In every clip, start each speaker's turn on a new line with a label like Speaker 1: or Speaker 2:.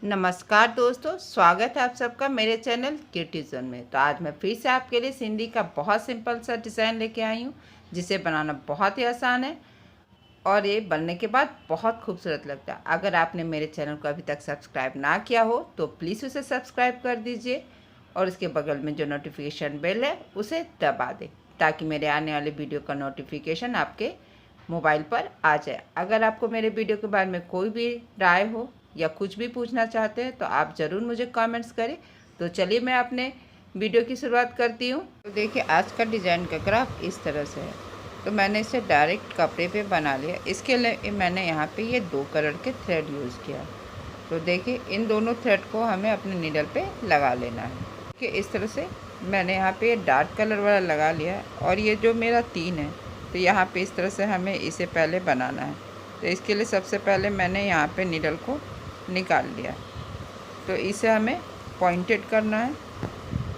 Speaker 1: नमस्कार दोस्तों, स्वागत है आप सबका मेरे चैनल क्यूटीजन में। तो आज मैं फिर से आपके लिए सिंधी का बहुत सिंपल सा डिज़ाइन लेके आई हूँ, जिसे बनाना बहुत ही आसान है और ये बनने के बाद बहुत खूबसूरत लगता है। अगर आपने मेरे चैनल को अभी तक सब्सक्राइब ना किया हो तो प्लीज़ उसे सब्सक्राइब कर दीजिए और इसके बगल में जो नोटिफिकेशन बेल है उसे दबा दें, ताकि मेरे आने वाले वीडियो का नोटिफिकेशन आपके मोबाइल पर आ जाए। अगर आपको मेरे वीडियो के बारे में कोई भी राय हो या कुछ भी पूछना चाहते हैं तो आप ज़रूर मुझे कमेंट्स करें। तो चलिए मैं अपने वीडियो की शुरुआत करती हूँ। तो देखिए, आज का डिज़ाइन का ग्राफ इस तरह से है। तो मैंने इसे डायरेक्ट कपड़े पे बना लिया। इसके लिए मैंने यहाँ पे ये 2 कलर के थ्रेड यूज़ किया। तो देखिए, इन दोनों थ्रेड को हमें अपने नीडल पे लगा लेना है कि इस तरह से मैंने यहाँ पे डार्क कलर वाला लगा लिया है। और ये जो मेरा 3 है, तो यहाँ पे इस तरह से हमें इसे पहले बनाना है। तो इसके लिए सबसे पहले मैंने यहाँ पे नीडल को निकाल लिया। तो इसे हमें पॉइंटेड करना है।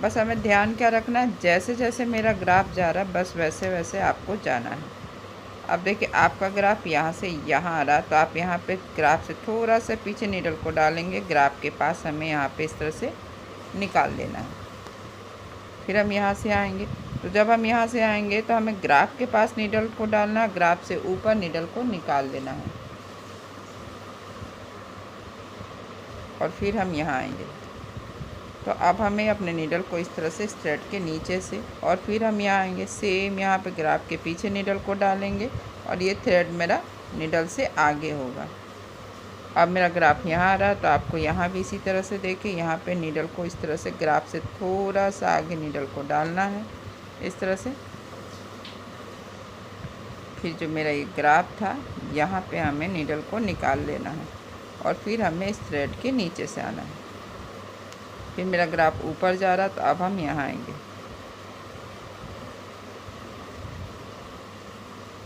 Speaker 1: बस हमें ध्यान क्या रखना है, जैसे जैसे मेरा ग्राफ जा रहा है बस वैसे वैसे आपको जाना है। अब देखिए, आपका ग्राफ यहाँ से यहाँ आ रहा है, तो आप यहाँ पे ग्राफ से थोड़ा सा पीछे नीडल को डालेंगे। ग्राफ के पास हमें यहाँ पे इस तरह से निकाल लेना है। फिर हम यहाँ से आएंगे। तो जब हम यहाँ से आएंगे तो हमें ग्राफ के पास नीडल को डालना है, ग्राफ से ऊपर नीडल को निकाल देना है और फिर हम यहाँ आएंगे। तो अब हमें अपने नीडल को इस तरह से थ्रेड के नीचे से, और फिर हम यहाँ आएंगे, सेम यहाँ पे ग्राफ के पीछे नीडल को डालेंगे और ये थ्रेड मेरा नीडल से आगे होगा। अब मेरा ग्राफ यहाँ आ रहा है, तो आपको यहाँ भी इसी तरह से देखिए, यहाँ पे नीडल को इस तरह से ग्राफ से थोड़ा सा आगे नीडल को डालना है इस तरह से। फिर जो मेरा ये ग्राफ था, यहाँ पे हमें नीडल को निकाल लेना है और फिर हमें इस थ्रेड के नीचे से आना है। फिर मेरा ग्राफ ऊपर जा रहा, तो अब हम यहाँ आएंगे।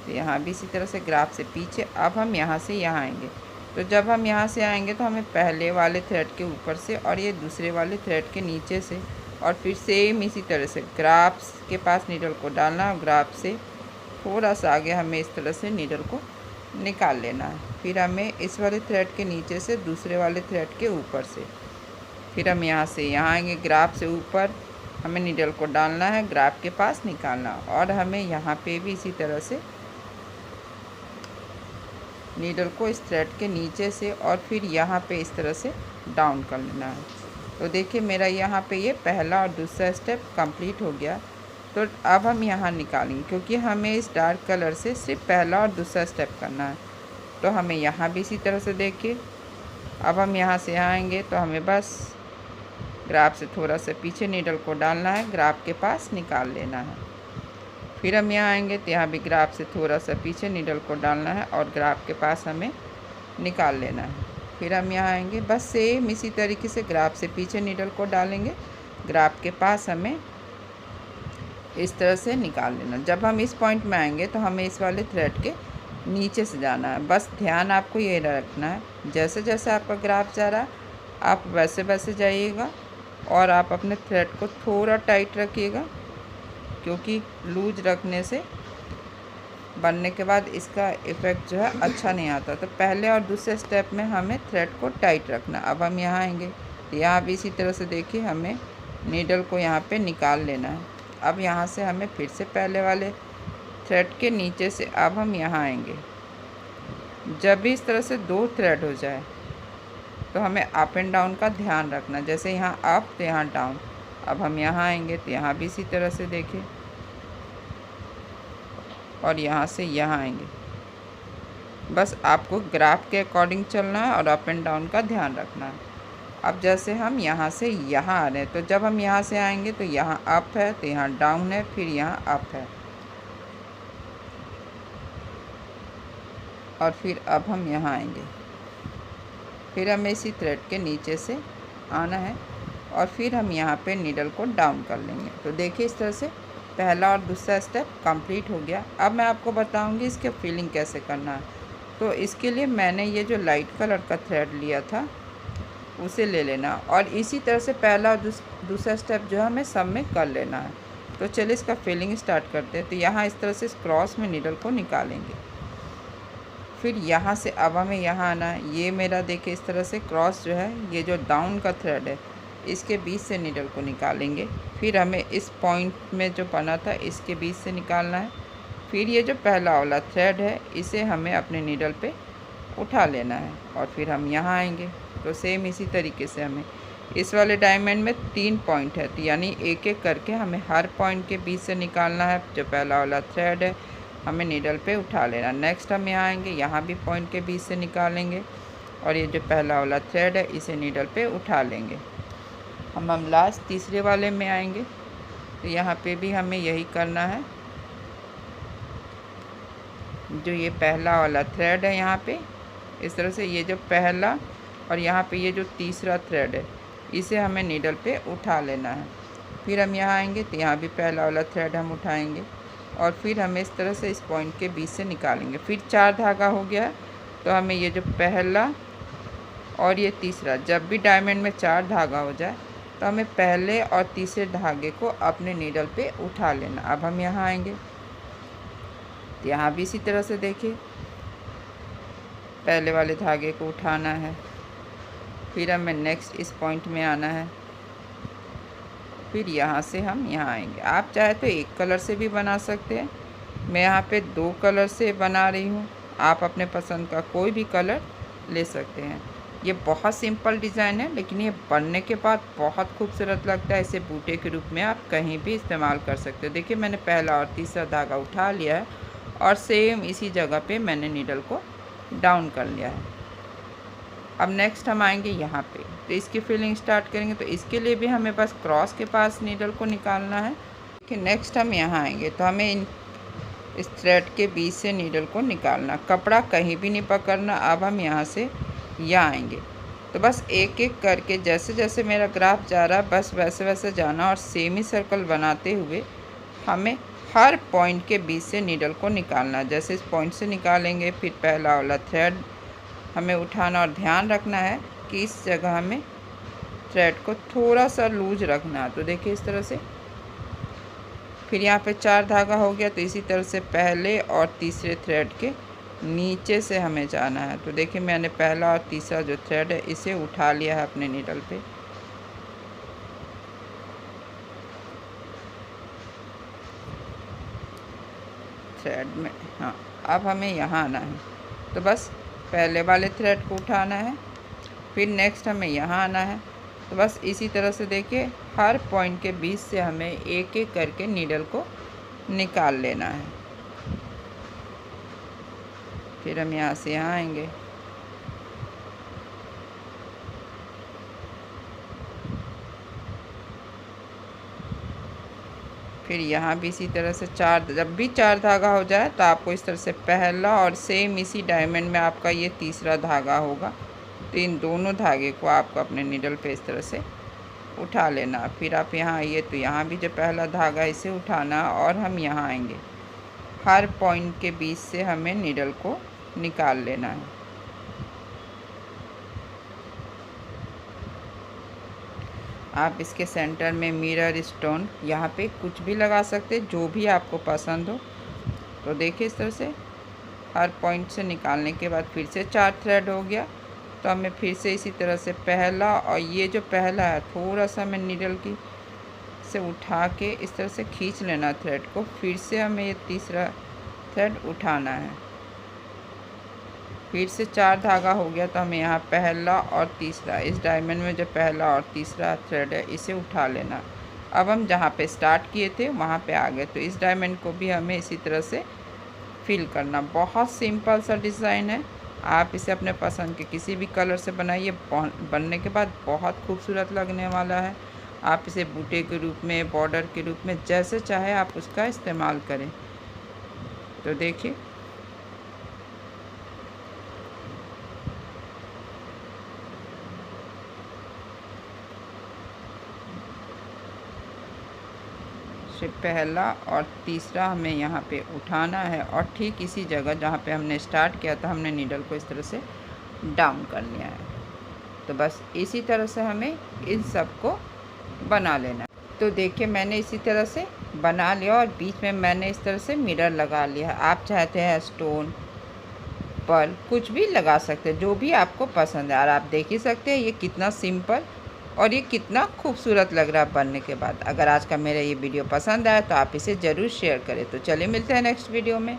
Speaker 1: तो यहाँ भी इसी तरह से ग्राफ से पीछे, अब हम यहाँ से यहाँ आएंगे। तो जब हम यहाँ से आएंगे तो हमें पहले वाले थ्रेड के ऊपर से और ये दूसरे वाले थ्रेड के नीचे से, और फिर सेम इसी तरह से ग्राफ के पास नीडल को डालना और ग्राफ से थोड़ा सा आगे हमें इस तरह से नीडल को निकाल लेना है। फिर हमें इस वाले थ्रेड के नीचे से दूसरे वाले थ्रेड के ऊपर से, फिर हम यहाँ से यहाँ आएंगे। ग्राफ से ऊपर हमें नीडल को डालना है, ग्राफ के पास निकालना, और हमें यहाँ पे भी इसी तरह से नीडल को इस थ्रेड के नीचे से और फिर यहाँ पे इस तरह से डाउन कर लेना है। तो देखिए, मेरा यहाँ पे ये पहला और दूसरा स्टेप कंप्लीट हो गया। तो अब हम यहाँ निकालेंगे, क्योंकि हमें इस डार्क कलर से सिर्फ पहला और दूसरा स्टेप करना है। तो हमें यहाँ भी इसी तरह से देखिए, अब हम यहाँ से आएंगे तो हमें बस ग्राफ से थोड़ा सा पीछे नीडल को डालना है, ग्राफ के पास निकाल लेना है। फिर हम यहाँ आएंगे तो यहाँ भी ग्राफ से थोड़ा सा पीछे नीडल को डालना है और ग्राफ के पास हमें निकाल लेना है। फिर हम यहाँ आएंगे, बस सेम इसी तरीके से ग्राफ से पीछे नीडल को डालेंगे, ग्राफ के पास हमें इस तरह से निकाल लेना। जब हम इस पॉइंट में आएंगे तो हमें इस वाले थ्रेड के नीचे से जाना है। बस ध्यान आपको ये रखना है, जैसे जैसे आपका ग्राफ जा रहा है आप वैसे वैसे जाइएगा, और आप अपने थ्रेड को थोड़ा टाइट रखिएगा, क्योंकि लूज रखने से बनने के बाद इसका इफ़ेक्ट जो है अच्छा नहीं आता। तो पहले और दूसरे स्टेप में हमें थ्रेड को टाइट रखना। अब हम यहाँ आएंगे, यहाँ भी इसी तरह से देखिए, हमें नीडल को यहाँ पे निकाल लेना है। अब यहाँ से हमें फिर से पहले वाले थ्रेड के नीचे से अब हम यहाँ आएंगे। जब भी इस तरह से 2 थ्रेड हो जाए तो हमें अप एंड डाउन का ध्यान रखना, जैसे यहाँ अप तो यहाँ डाउन। अब हम यहाँ आएंगे तो यहाँ भी इसी तरह से देखिए, और यहाँ से यहाँ आएंगे। बस आपको ग्राफ के अकॉर्डिंग चलना है और अप एंड डाउन का ध्यान रखना है। अब जैसे हम यहाँ से यहाँ आ रहे हैं, तो जब हम यहाँ से आएंगे तो यहाँ अप है, तो यहाँ डाउन है, फिर यहाँ अप है, और फिर अब हम यहाँ आएंगे। फिर हमें इसी थ्रेड के नीचे से आना है और फिर हम यहाँ पे नीडल को डाउन कर लेंगे। तो देखिए, इस तरह से पहला और दूसरा स्टेप कंप्लीट हो गया। अब मैं आपको बताऊंगी इसके फिलिंग कैसे करना है। तो इसके लिए मैंने ये जो लाइट कलर का थ्रेड लिया था उसे ले लेना, और इसी तरह से पहला और दूसरा स्टेप जो है हमें सब में कर लेना है। तो चलिए इसका फिलिंग स्टार्ट करते हैं। तो यहाँ इस तरह से इस क्रॉस में नीडल को निकालेंगे, फिर यहाँ से अब हमें यहाँ आना है। ये मेरा देखिए इस तरह से क्रॉस जो है, ये जो डाउन का थ्रेड है इसके बीच से नीडल को निकालेंगे। फिर हमें इस पॉइंट में जो बना था इसके बीच से निकालना है। फिर ये जो पहला वाला थ्रेड है इसे हमें अपने नीडल पे उठा लेना है और फिर हम यहाँ आएंगे। तो सेम इसी तरीके से हमें इस वाले डायमंड में 3 पॉइंट है, तो यानी एक एक करके हमें हर पॉइंट के बीच से निकालना है। जो पहला वाला थ्रेड है हमें नीडल पे उठा लेना। नेक्स्ट हम यहाँ आएंगे, यहाँ भी पॉइंट के बीच से निकालेंगे और ये जो पहला वाला थ्रेड है इसे नीडल पे उठा लेंगे। हम लास्ट तीसरे वाले में आएंगे, तो यहाँ पे भी हमें यही करना है। जो ये पहला वाला थ्रेड है यहाँ पे इस तरह से, ये जो पहला और यहाँ पे ये जो तीसरा थ्रेड है इसे हमें नीडल पे उठा लेना है। फिर हम यहाँ आएंगे तो यहाँ भी पहला वाला थ्रेड हम उठाएंगे और फिर हमें इस तरह से इस पॉइंट के बीच से निकालेंगे। फिर 4 धागा हो गया है, तो हमें ये जो पहला और ये तीसरा, जब भी डायमंड में 4 धागा हो जाए तो हमें पहले और तीसरे धागे को अपने नीडल पे उठा लेना। अब हम यहाँ आएंगे तो यहाँ भी इसी तरह से देखिए पहले वाले धागे को उठाना है। फिर हमें नेक्स्ट इस पॉइंट में आना है। फिर यहाँ से हम यहाँ आएंगे। आप चाहे तो एक कलर से भी बना सकते हैं, मैं यहाँ पे 2 कलर से बना रही हूँ। आप अपने पसंद का कोई भी कलर ले सकते हैं। ये बहुत सिंपल डिज़ाइन है, लेकिन ये बनने के बाद बहुत खूबसूरत लगता है। इसे बूटे के रूप में आप कहीं भी इस्तेमाल कर सकते हो। देखिए मैंने पहला और तीसरा धागा उठा लिया है और सेम इसी जगह पे मैंने नीडल को डाउन कर लिया है। अब नेक्स्ट हम आएंगे यहाँ पे, तो इसकी फिलिंग स्टार्ट करेंगे। तो इसके लिए भी हमें बस क्रॉस के पास नीडल को निकालना है। देखिए नेक्स्ट हम यहाँ आएंगे तो हमें इस थ्रेड के बीच से नीडल को निकालना, कपड़ा कहीं भी नहीं पकड़ना। अब हम यहाँ से यहाँ आएंगे तो बस एक एक करके जैसे जैसे मेरा ग्राफ जा रहा है बस वैसे वैसे जाना और सेमी सर्कल बनाते हुए हमें हर पॉइंट के बीच से नीडल को निकालना। जैसे इस पॉइंट से निकालेंगे फिर पहला वाला थ्रेड हमें उठाना और ध्यान रखना है कि इस जगह हमें थ्रेड को थोड़ा सा लूज रखना है। तो देखिए इस तरह से, फिर यहाँ पे 4 धागा हो गया, तो इसी तरह से पहले और तीसरे थ्रेड के नीचे से हमें जाना है। तो देखिए मैंने पहला और तीसरा जो थ्रेड है इसे उठा लिया है अपने नीडल पे। थ्रेड में हाँ, अब हमें यहाँ आना है तो बस पहले वाले थ्रेड को उठाना है। फिर नेक्स्ट हमें यहाँ आना है, तो बस इसी तरह से देखिए हर पॉइंट के बीच से हमें एक एक करके नीडल को निकाल लेना है। फिर हम यहाँ से यहाँ आएंगे, फिर यहाँ भी इसी तरह से जब भी 4 धागा हो जाए तो आपको इस तरह से पहला और सेम इसी डायमंड में आपका ये तीसरा धागा होगा, तो इन दोनों धागे को आपको अपने नीडल पे इस तरह से उठा लेना। फिर आप यहाँ आइए तो यहाँ भी जो पहला धागा इसे उठाना और हम यहाँ आएंगे। हर पॉइंट के बीच से हमें नीडल को निकाल लेना है। आप इसके सेंटर में मिरर स्टोन यहाँ पे कुछ भी लगा सकते हैं, जो भी आपको पसंद हो। तो देखिए इस तरह से हर पॉइंट से निकालने के बाद फिर से 4 थ्रेड हो गया, तो हमें फिर से इसी तरह से पहला और ये जो पहला है थोड़ा सा हमें नीडल की से उठा के इस तरह से खींच लेना थ्रेड को। फिर से हमें ये तीसरा थ्रेड उठाना है। फिर से 4 धागा हो गया, तो हमें यहाँ पहला और तीसरा, इस डायमंड में जो पहला और तीसरा थ्रेड है इसे उठा लेना। अब हम जहाँ पे स्टार्ट किए थे वहाँ पे आ गए, तो इस डायमंड को भी हमें इसी तरह से फिल करना। बहुत सिंपल सा डिज़ाइन है, आप इसे अपने पसंद के किसी भी कलर से बनाइए। बनने के बाद बहुत खूबसूरत लगने वाला है। आप इसे बूटे के रूप में, बॉर्डर के रूप में, जैसे चाहे आप उसका इस्तेमाल करें। तो देखिए पहला और तीसरा हमें यहाँ पे उठाना है और ठीक इसी जगह जहाँ पे हमने स्टार्ट किया था हमने नीडल को इस तरह से डाउन कर लिया है। तो बस इसी तरह से हमें इन सब को बना लेना है। तो देखिए मैंने इसी तरह से बना लिया और बीच में मैंने इस तरह से मिरर लगा लिया। आप चाहते हैं स्टोन पर्ल कुछ भी लगा सकते हैं, जो भी आपको पसंद है। और आप देख ही सकते हैं ये कितना सिंपल और ये कितना खूबसूरत लग रहा है बनने के बाद। अगर आज का मेरा ये वीडियो पसंद आया तो आप इसे ज़रूर शेयर करें। तो चलिए मिलते हैं नेक्स्ट वीडियो में।